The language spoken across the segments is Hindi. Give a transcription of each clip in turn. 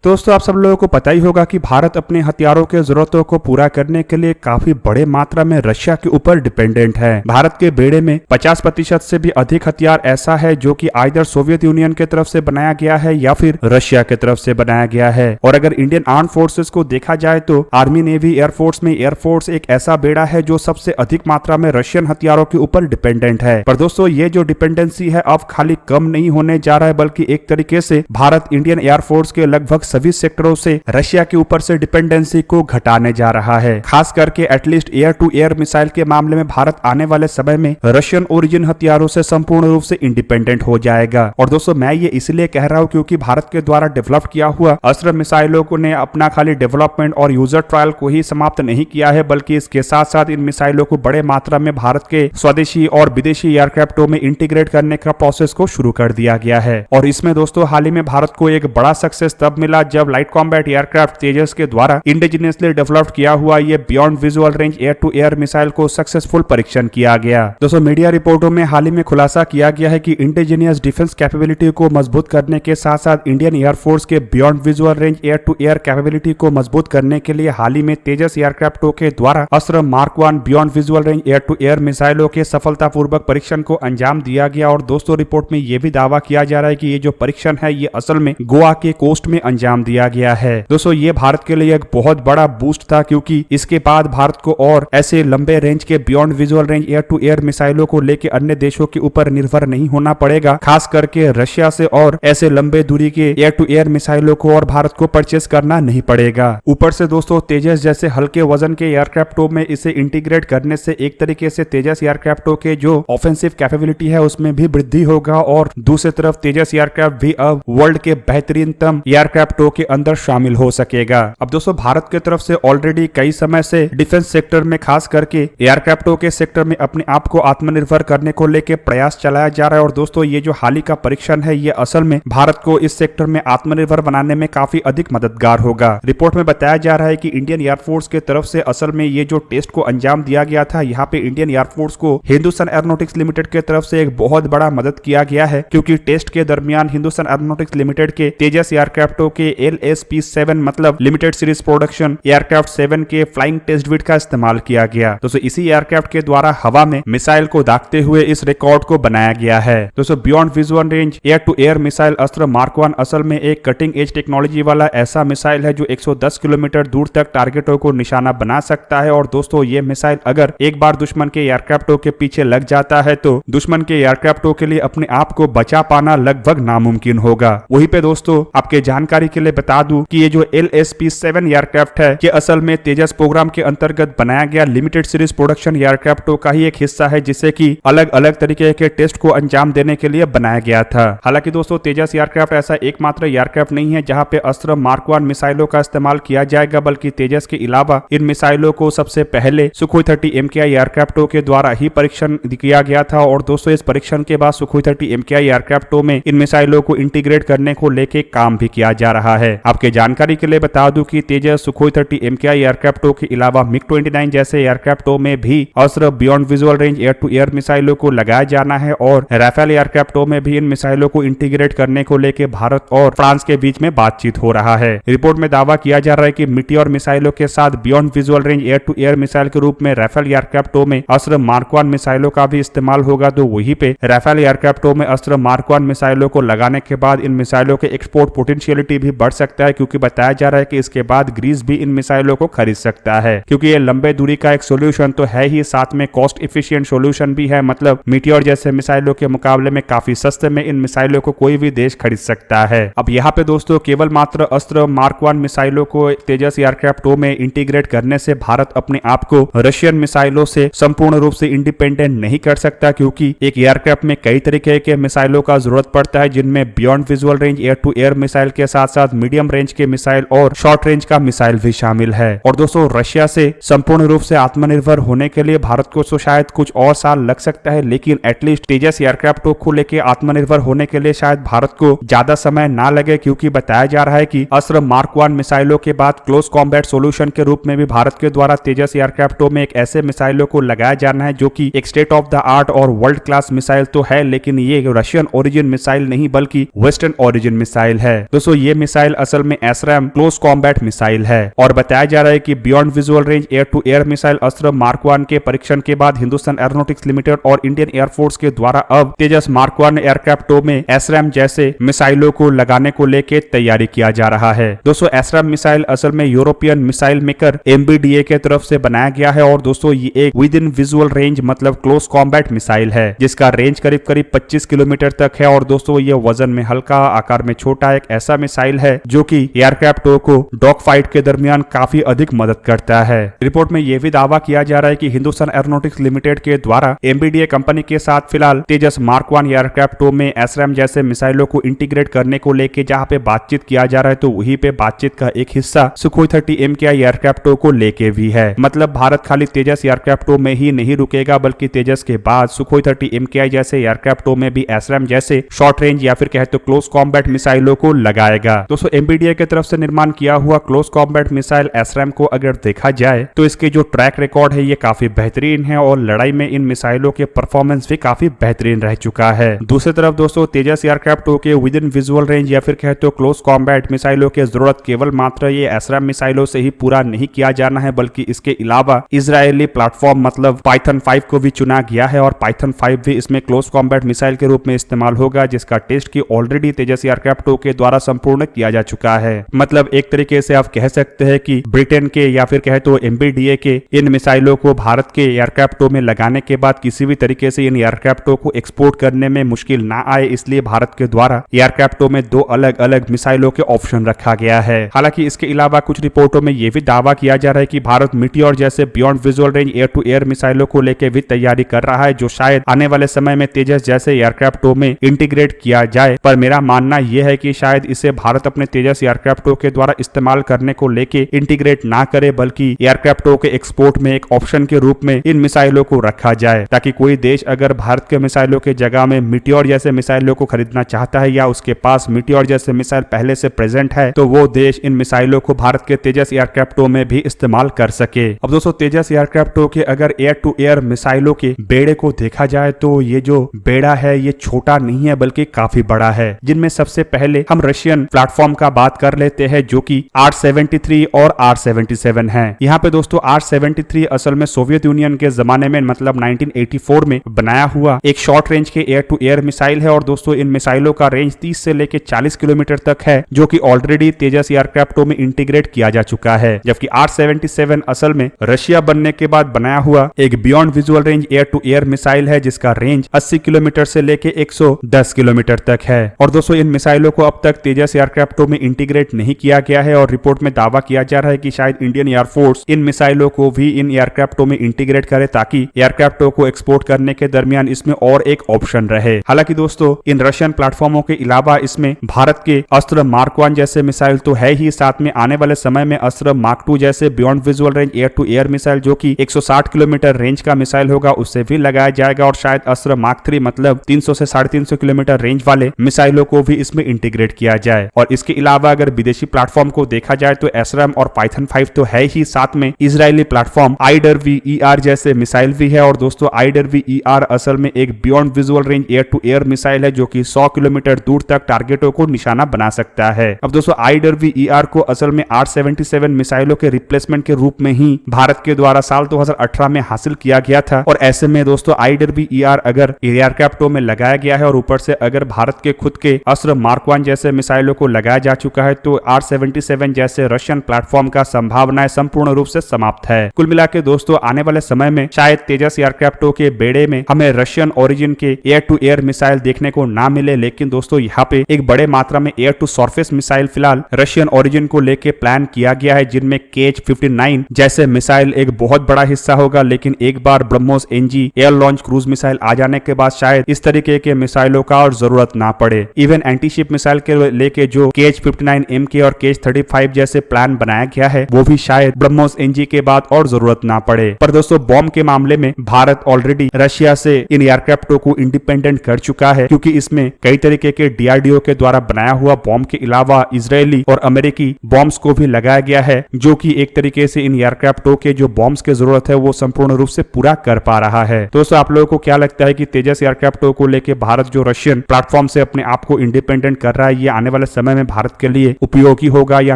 दोस्तों आप सब लोगों को पता ही होगा कि भारत अपने हथियारों के जरूरतों को पूरा करने के लिए काफी बड़े मात्रा में रशिया के ऊपर डिपेंडेंट है। भारत के बेड़े में 50% से भी अधिक हथियार ऐसा है जो कि आइदर सोवियत यूनियन की तरफ से बनाया गया है या फिर रशिया की तरफ से बनाया गया है। और अगर इंडियन आर्म फोर्सेस को देखा जाए तो आर्मी, नेवी, एयरफोर्स में एयरफोर्स एक ऐसा बेड़ा है जो सबसे अधिक मात्रा में रशियन हथियारों के ऊपर डिपेंडेंट है। पर दोस्तों ये जो डिपेंडेंसी है अब खाली कम नहीं होने जा रहा है, बल्कि एक तरीके से भारत इंडियन एयरफोर्स के लगभग सभी सेक्टरों से रशिया के ऊपर से डिपेंडेंसी को घटाने जा रहा है। खास करके at least air to air missile के मामले में भारत आने वाले समय में रशियन ओरिजिन हथियारों से संपूर्ण रूप से इंडिपेंडेंट हो जाएगा। और दोस्तों मैं ये इसलिए कह रहा हूं क्योंकि भारत के द्वारा डेवलप किया हुआ अस्त्र मिसाइलों को ने अपना खाली डेवलपमेंट और यूजर ट्रायल को ही समाप्त नहीं किया है, बल्कि इसके साथ साथ इन मिसाइलों को बड़े मात्रा में भारत के स्वदेशी और विदेशी एयरक्राफ्टों में इंटीग्रेट करने का प्रोसेस को शुरू कर दिया गया है। और इसमें दोस्तों हाल ही में भारत को एक बड़ा सक्सेस तब मिला जब लाइट कॉम्बैट एयरक्राफ्ट तेजस के द्वारा इंडिजिनियसली डेवलप किया हुआ ये beyond visual range air to air missile को सक्सेसफुल परीक्षण किया गया। दोस्तों मीडिया रिपोर्टों में हाल ही में खुलासा किया गया है कि इंडिजिनियस डिफेंस कैपेबिलिटी को मजबूत करने के साथ साथ इंडियन एयरफोर्स के beyond visual range air to air capability को मजबूत करने के लिए हाल ही में तेजस एयरक्राफ्टों के द्वारा Astra mark 1 beyond visual range air to air मिसाइलों के सफलतापूर्वक परीक्षण को अंजाम दिया गया। और दोस्तों रिपोर्ट में यह भी दावा किया जा रहा है कि ये जो परीक्षण है ये असल में गोवा के कोस्ट में अंजाम दिया गया है। दोस्तों ये भारत के लिए एक बहुत बड़ा बूस्ट था क्योंकि इसके बाद भारत को और ऐसे लंबे रेंज के beyond visual range air to air मिसाइलों को लेकर अन्य देशों के ऊपर निर्भर नहीं होना पड़ेगा, खास करके रशिया से, और ऐसे लंबे दूरी के एयर टू एयर मिसाइलों को और भारत को परचेस करना नहीं पड़ेगा। ऊपर से दोस्तों तेजस जैसे हल्के वजन के एयरक्राफ्टों में इसे इंटीग्रेट करने से एक तरीके से तेजस एयरक्राफ्टों के जो ऑफेंसिव कैपेबिलिटी है उसमें भी वृद्धि होगा और दूसरी तरफ तेजस एयरक्राफ्ट भी अब वर्ल्ड के बेहतरीनतम एयरक्राफ्टों के अंदर शामिल हो सकेगा। अब दोस्तों भारत की तरफ से ऑलरेडी कई समय से डिफेंस सेक्टर में खास करके एयरक्राफ्टों के सेक्टर में अपने आप को आत्मनिर्भर करने को लेकर प्रयास चलाया जा रहा है। और दोस्तों ये जो हाल ही का परीक्षण है ये असल में भारत को इस सेक्टर में आत्मनिर्भर बनाने में काफी अधिक मददगार होगा। रिपोर्ट में बताया जा रहा है कि इंडियन एयरफोर्स के तरफ से असल में ये जो टेस्ट को अंजाम दिया गया था, यहाँ पे इंडियन एयरफोर्स को हिंदुस्तान एरोनॉटिक्स लिमिटेड के तरफ से एक बहुत बड़ा मदद किया गया है, क्योंकि टेस्ट के दरमियान हिंदुस्तान एरोनॉटिक्स लिमिटेड के तेजस एयरक्राफ्टों के LSP-7 मतलब लिमिटेड सीरीज प्रोडक्शन एयरक्राफ्ट 7 के फ्लाइंग टेस्ट बिट का इस्तेमाल किया गया। दोस्तों इसी एयरक्राफ्ट के द्वारा हवा में मिसाइल को दागते हुए इस रिकॉर्ड को बनाया गया है। दोस्तों beyond visual range air to air missile Astra mark 1 असल में एक कटिंग एज टेक्नोलॉजी वाला ऐसा मिसाइल है जो 110 किलोमीटर दूर तक टारगेटों को निशाना बना सकता है। और दोस्तों ये मिसाइल अगर एक बार दुश्मन के एयरक्राफ्टों के पीछे लग जाता है तो दुश्मन के एयरक्राफ्टों के लिए अपने आप को बचा पाना लगभग नामुमकिन होगा। वहीं पे दोस्तों आपके जानकारी के लिए बता दूं कि ये जो LSP-7 एयरक्राफ्ट है कि असल में तेजस प्रोग्राम के अंतर्गत बनाया गया लिमिटेड सीरीज प्रोडक्शन एयरक्राफ्टों का ही एक हिस्सा है, जिसे कि अलग अलग तरीके के टेस्ट को अंजाम देने के लिए बनाया गया था। हालांकि दोस्तों तेजस एयरक्राफ्ट ऐसा एकमात्र एयरक्राफ्ट नहीं है जहां पे अस्त्र मार्क 1 मिसाइलों का इस्तेमाल किया जाएगा, बल्कि तेजस के अलावा इन मिसाइलों को सबसे पहले सुखोई 30 MKI एयरक्राफ्टों के द्वारा ही परीक्षण किया गया था। और दोस्तों इस परीक्षण के बाद सुखोई 30 MKI एयरक्राफ्टों में इन मिसाइलों को इंटीग्रेट करने को लेके काम भी किया जा रहा है। आपके जानकारी के लिए बता दूं कि तेजस सुखोई 30 MKI एयरक्राफ्टों के अलावा MiG-29 जैसे एयरक्राफ्टों में भी Astra beyond visual range air to air मिसाइलों को लगाया जाना है और राफेल एयरक्राफ्टों में भी इन मिसाइलों को इंटीग्रेट करने को लेकर भारत और फ्रांस के बीच में बातचीत हो रहा है। रिपोर्ट में दावा किया जा रहा है कि मीटियोर मिसाइलों के साथ beyond visual range air to air missile के रूप में राफेल एयरक्राफ्टों में अस्त्र मार्क 1 मिसाइलों का भी इस्तेमाल होगा। तो वहीं पे राफेल एयरक्राफ्टों में अस्त्र मार्क 1 मिसाइलों को लगाने के बाद इन मिसाइलों के एक्सपोर्ट पोटेंशियलिटी भी बढ़ सकता है, क्योंकि बताया जा रहा है कि इसके बाद ग्रीस भी इन मिसाइलों को खरीद सकता है, क्योंकि ये लंबे दूरी का एक सोल्यूशन तो है ही, साथ में कॉस्ट इफिशिएंट सोल्यूशन भी है। मतलब मीटियोर जैसे मिसाइलों के मुकाबले में काफी सस्ते में इन मिसाइलों को कोई भी देश खरीद सकता है। अब यहाँ पे दोस्तों केवल मात्र अस्त्र मार्क 1 मिसाइलों को तेजस एयरक्राफ्टों में इंटीग्रेट करने से भारत अपने आप को रशियन मिसाइलों से संपूर्ण रूप से इंडिपेंडेंट नहीं कर सकता, क्योंकि एक एयरक्राफ्ट में कई तरीके के मिसाइलों का जरूरत पड़ता है, जिनमें beyond visual range air to air missile के साथ साथ मीडियम रेंज के मिसाइल और शॉर्ट रेंज का मिसाइल भी शामिल है। और दोस्तों रशिया से संपूर्ण रूप से आत्मनिर्भर होने के लिए भारत को तो शायद कुछ और साल लग सकता है, लेकिन एटलीस्ट तेजस एयरक्राफ्टों को लेकर आत्मनिर्भर होने के लिए शायद भारत को ज्यादा समय ना लगे, क्योंकि बताया जा रहा है कि अस्त्र मार्क 1 मिसाइलों के बाद क्लोज कॉम्बैट सॉल्यूशन के रूप में भी भारत के द्वारा तेजस एयरक्राफ्टों में एक ऐसे मिसाइलों को लगाया जाना है जो कि एक स्टेट ऑफ द आर्ट और वर्ल्ड क्लास मिसाइल तो है, लेकिन ये रशियन ओरिजिन मिसाइल नहीं बल्कि वेस्टर्न ओरिजिन मिसाइल है। दोस्तों ये मिसाइल असल में एसरैम क्लोज कॉम्बैट मिसाइल है और बताया जा रहा है कि beyond visual range air to air missile Astra mark 1 के परीक्षण के बाद हिंदुस्तान एरोनॉटिक्स लिमिटेड और इंडियन एयरफोर्स के द्वारा अब तेजस मार्क 1 एयरक्राफ्टों में एसरैम जैसे मिसाइलों को लगाने को लेकर तैयारी किया जा रहा है। दोस्तों एसरैम मिसाइल असल में यूरोपियन मिसाइल मेकर MBDA के तरफ से बनाया गया है और दोस्तों ये एक विद इन विजुअल रेंज मतलब क्लोज कॉम्बैट मिसाइल है जिसका रेंज करीब करीब 25 किलोमीटर तक है और दोस्तों ये वजन में हल्का, आकार में छोटा एक ऐसा मिसाइल है जो कि एयरक्राफ्टों को डॉग फाइट के दरमियान काफी अधिक मदद करता है। रिपोर्ट में यह भी दावा किया जा रहा है कि हिंदुस्तान एरोनॉटिक्स लिमिटेड के द्वारा MBDA कंपनी के साथ फिलहाल तेजस मार्क 1 एयरक्राफ्टों में एसरैम जैसे मिसाइलों को इंटीग्रेट करने को लेकर जहां पे बातचीत किया जा रहा है तो वहीं पे बातचीत का एक हिस्सा सुखोई 30 MKI एयरक्राफ्टों को लेके भी है। मतलब भारत खाली तेजस एयरक्राफ्टों में ही नहीं रुकेगा बल्कि तेजस के बाद सुखोई 30 MKI जैसे एयरक्राफ्टों में भी एसरैम जैसे शॉर्ट रेंज या फिर कहे तो क्लोज कॉम्बैट मिसाइलों को लगाएगा। दोस्तों MBDA की तरफ से निर्माण किया हुआ क्लोज कॉम्बैट मिसाइल एसरैम को अगर देखा जाए तो इसके जो ट्रैक रिकॉर्ड है ये काफी बेहतरीन है और लड़ाई में इन मिसाइलों के परफॉर्मेंस भी काफी बेहतरीन रह चुका है। दूसरी तरफ दोस्तों तेजस एयरक्राफ्टों के विद इन विजुअल रेंज या फिर कहे तो क्लोज कॉम्बैट मिसाइलों की जरूरत केवल मात्र ये एसरैम मिसाइलों से ही पूरा नहीं किया जाना है बल्कि इसके अलावा इजरायली प्लेटफॉर्म मतलब पाइथन 5 को भी चुना गया है और पाइथन 5 भी इसमें क्लोज कॉम्बैट मिसाइल के रूप में इस्तेमाल होगा जिसका टेस्ट की ऑलरेडी तेजस एयरक्राफ्टों के द्वारा संपूर्ण किया जा चुका है। मतलब एक तरीके से आप कह सकते हैं कि ब्रिटेन के या फिर कहे तो MBDA के इन मिसाइलों को भारत के एयरक्राफ्टों में लगाने के बाद किसी भी तरीके से इन एयरक्राफ्टों को एक्सपोर्ट करने में मुश्किल ना आए इसलिए भारत के द्वारा एयरक्राफ्टों में 2 अलग अलग मिसाइलों के ऑप्शन रखा गया है। हालांकि इसके अलावा कुछ रिपोर्टों में यह भी दावा किया जा रहा है कि भारत मीटियोर जैसे beyond visual range air to air मिसाइलों को लेकर भी तैयारी कर रहा है जो शायद आने वाले समय में तेजस जैसे एयरक्राफ्टों में इंटीग्रेट किया जाए। पर मेरा मानना यह है कि शायद इसे भारत अपने तेजस एयरक्राफ्टों के द्वारा इस्तेमाल करने को लेके इंटीग्रेट ना करे बल्कि एयरक्राफ्टों के एक्सपोर्ट में एक ऑप्शन के रूप में इन मिसाइलों को रखा जाए ताकि कोई देश अगर भारत के मिसाइलों के जगह में मीटियोर जैसे मिसाइलों को खरीदना चाहता है या उसके पास मीटियोर जैसे मिसाइल पहले से प्रेजेंट है तो वो देश इन मिसाइलों को भारत के तेजस एयरक्राफ्टों में भी इस्तेमाल कर सके। अब दोस्तों तेजस एयरक्राफ्टों के अगर एयर टू एयर मिसाइलों के बेड़े को देखा जाए तो ये जो बेड़ा है ये छोटा नहीं है बल्कि काफी बड़ा है जिनमें सबसे पहले हम रशियन प्लेटफॉर्म का बात कर लेते हैं जो कि R-73 और R-77 है। यहाँ पे दोस्तों R-73 असल में सोवियत यूनियन के जमाने में मतलब 1984 में बनाया हुआ एक शॉर्ट रेंज के एयर टू एयर मिसाइल है और दोस्तों इन मिसाइलों का रेंज 30 से लेकर 40 किलोमीटर तक है जो कि ऑलरेडी तेजस एयरक्राफ्टों में इंटीग्रेट किया जा चुका है। जबकि R-77 असल में रशिया बनने के बाद बनाया हुआ एक beyond visual range air to air missile है जिसका रेंज 80 किलोमीटर से लेके 110 किलोमीटर तक है। और दोस्तों इन मिसाइलों को अब तक तेजस एयरक्राफ्टों में इंटीग्रेट नहीं किया गया है और रिपोर्ट में दावा किया जा रहा है कि शायद इंडियन एयरफोर्स इन मिसाइलों को भी इन एयरक्राफ्टों में इंटीग्रेट करे ताकि एयरक्राफ्टों को एक्सपोर्ट करने के दरमियान इसमें और एक ऑप्शन रहे। हालांकि दोस्तों इन रशियन प्लेटफॉर्मों के अलावा इसमें भारत के अस्त्र मार्क 1 जैसे मिसाइल तो है ही, साथ में आने वाले समय में अस्त्र मार्क 2 जैसे beyond visual range air to air missile जो कि 160 किलोमीटर रेंज का मिसाइल होगा उससे भी लगाया जाएगा और शायद अस्त्र मार्क 3 मतलब 300 से 350 किलोमीटर रेंज वाले मिसाइलों को भी इसमें इंटीग्रेट किया जाए। और इसके अलावा अगर विदेशी प्लेटफॉर्म को देखा जाए तो एसरैम और पाइथन 5 तो है ही, साथ में इजरायली प्लेटफॉर्म IWER जैसे मिसाइल भी है। और दोस्तों IWER असल में एक beyond visual range air to air missile है जो कि 100 किलोमीटर दूर तक टारगेटों को निशाना बना सकता है। अब दोस्तों IWER को असल में R-77 मिसाइलों के रिप्लेसमेंट के रूप में ही भारत के द्वारा साल 2018 में हासिल किया गया था। और ऐसे में दोस्तों IWER अगर एयरक्राफ्टों में लगाया गया है और ऊपर से अगर भारत के खुद के अस्त्र मार्क 1 जैसे मिसाइलों को लगाया जा चुका है तो R-77 जैसे रशियन प्लेटफॉर्म का संभावनाएं संपूर्ण रूप से समाप्त है। कुल मिला के दोस्तों आने वाले समय में शायद तेजस एयरक्राफ्टों के बेड़े में हमें रशियन ओरिजिन के एयर टू एयर मिसाइल देखने को ना मिले, लेकिन दोस्तों यहाँ पे एक बड़े मात्रा में एयर टू सरफेस मिसाइल फिलहाल रशियन ओरिजिन को लेके प्लान किया गया है जिनमें KH-59 जैसे मिसाइल एक बहुत बड़ा हिस्सा होगा। लेकिन एक बार BrahMos NG air launch cruise missile आ जाने के बाद शायद इस तरीके के मिसाइलों का और जरूरत ना पड़े। इवन एंटी शिप मिसाइल के लेके जो KH-59 MK और KH-35 जैसे प्लान बनाया गया है वो भी शायद ब्रह्मोस NG के बाद और जरूरत ना पड़े। पर दोस्तों बॉम्ब के मामले में भारत ऑलरेडी रशिया से इन एयरक्राफ्टों को इंडिपेंडेंट कर चुका है क्योंकि इसमें कई तरीके के DRDO के द्वारा बनाया हुआ बॉम्ब के अलावा इजरायली और अमेरिकी बॉम्ब्स को भी लगाया गया है जो कि एक तरीके से इन एयरक्राफ्टों के जो बॉम्ब्स की जरूरत है वो संपूर्ण रूप से पूरा कर पा रहा है। दोस्तों आप लोगों को क्या लगता है कि तेजस एयरक्राफ्टों को लेकर भारत जो रशियन प्लेटफॉर्म से अपने आप को इंडिपेंडेंट कर रहा है ये आने वाले समय में में भारत के लिए उपयोगी होगा या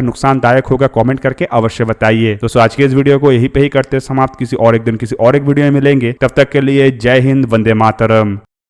नुकसानदायक होगा, कमेंट करके अवश्य बताइए। दोस्तों आज के इस वीडियो को यहीं पे ही करते समाप्त। किसी और एक दिन किसी और एक वीडियो में मिलेंगे, तब तक के लिए जय हिंद, वंदे मातरम।